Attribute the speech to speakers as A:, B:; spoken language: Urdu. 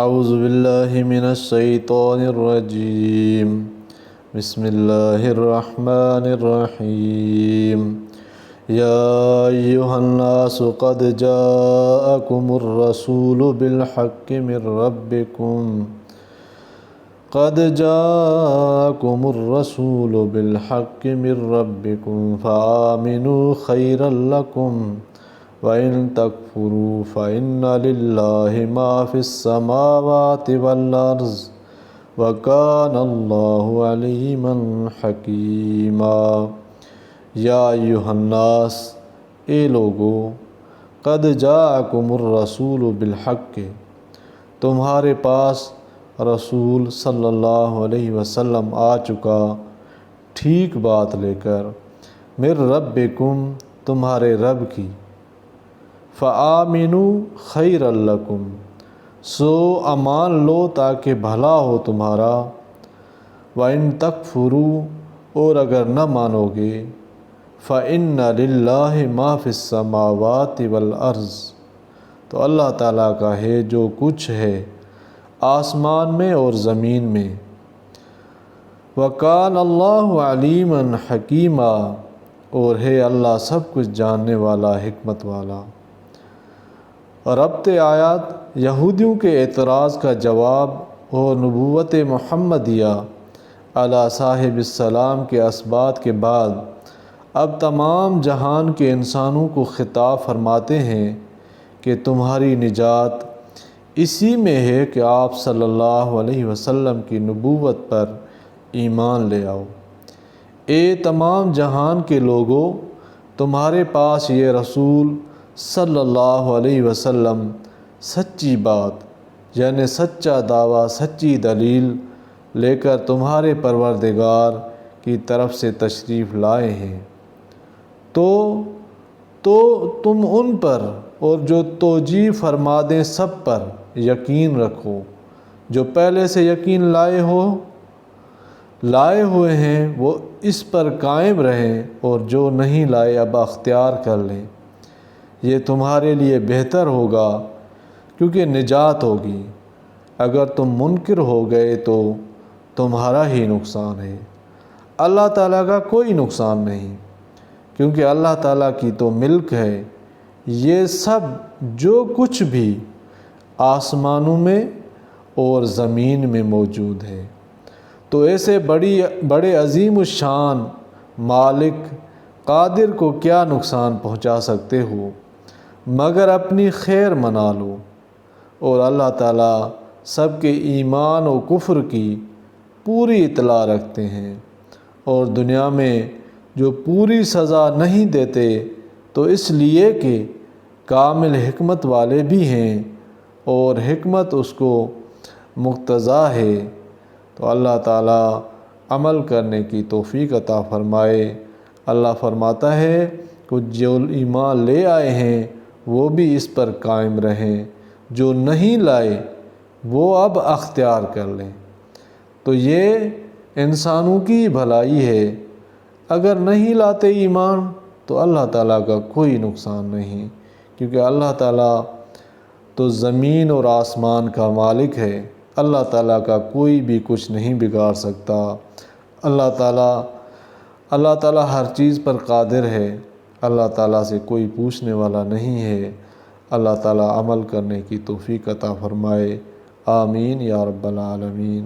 A: اعوذ باللہ من الشیطان الرجیم بسم اللہ الرحمن الرحیم یا ایہا الناس قد جاءکم الرسول بالحق من ربکم فآمنوا خیرا لکم وَإِن تَكْفُرُوا فَإِنَّ لِلَّهِ مَا فِي السَّمَاوَاتِ وَالْأَرْضِ وَكَانَ اللَّهُ عَلِيمًا حَكِيمًا۔ یا ایہا الناس، اے لوگو، قد جاءکم الرسول بالحق، تمہارے پاس رسول صلی اللہ علیہ وسلم آ چکا ٹھیک بات لے کر، من ربکم، تمہارے رب کی، فآمنوا خیرا لکم، سو امان لو تاکہ بھلا ہو تمہارا، وَإِن تَكْفُرُوا، اور اگر نہ مانو گے، فَإِنَّ لِلَّهِ مَا فِي السَّمَاوَاتِ وَالْأَرْضِ، تو اللہ تعالیٰ کا ہے جو کچھ ہے آسمان میں اور زمین میں، وَكَانَ اللَّهُ عَلِيمًا حَكِيمًا، اور ہے اللہ سب کچھ جاننے والا، حکمت والا۔ ربط آیات یہودیوں کے اعتراض کا جواب اور نبوت محمدیہ علی صاحب السلام کے اثبات کے بعد اب تمام جہان کے انسانوں کو خطاب فرماتے ہیں کہ تمہاری نجات اسی میں ہے کہ آپ صلی اللہ علیہ وسلم کی نبوت پر ایمان لے آؤ۔ اے تمام جہان کے لوگوں، تمہارے پاس یہ رسول صلی اللہ علیہ وسلم سچی بات یعنی سچا دعویٰ، سچی دلیل لے کر تمہارے پروردگار کی طرف سے تشریف لائے ہیں، تو تم ان پر اور جو توجیہ فرما دیں سب پر یقین رکھو۔ جو پہلے سے یقین لائے ہوئے ہیں وہ اس پر قائم رہیں، اور جو نہیں لائے اب اختیار کر لیں، یہ تمہارے لیے بہتر ہوگا، کیونکہ نجات ہوگی۔ اگر تم منکر ہو گئے تو تمہارا ہی نقصان ہے، اللہ تعالیٰ کا کوئی نقصان نہیں، کیونکہ اللہ تعالیٰ کی تو ملک ہے یہ سب جو کچھ بھی آسمانوں میں اور زمین میں موجود ہے۔ تو ایسے بڑے عظیم الشان مالک قادر کو کیا نقصان پہنچا سکتے ہو، مگر اپنی خیر منا لو۔ اور اللہ تعالیٰ سب کے ایمان و کفر کی پوری اطلاع رکھتے ہیں، اور دنیا میں جو پوری سزا نہیں دیتے تو اس لیے کہ کامل حکمت والے بھی ہیں، اور حکمت اس کو مقتضی ہے۔ تو اللہ تعالیٰ عمل کرنے کی توفیق عطا فرمائے۔ اللہ فرماتا ہے کہ جو ایمان لے آئے ہیں وہ بھی اس پر قائم رہیں، جو نہیں لائے وہ اب اختیار کر لیں۔ تو یہ انسانوں کی بھلائی ہے، اگر نہیں لاتے ایمان تو اللہ تعالیٰ کا کوئی نقصان نہیں، کیونکہ اللہ تعالیٰ تو زمین اور آسمان کا مالک ہے، اللہ تعالیٰ کا کوئی بھی کچھ نہیں بگاڑ سکتا۔ اللہ تعالیٰ ہر چیز پر قادر ہے، اللہ تعالیٰ سے کوئی پوچھنے والا نہیں ہے۔ اللہ تعالیٰ عمل کرنے کی توفیق عطا فرمائے، آمین یا رب العالمین۔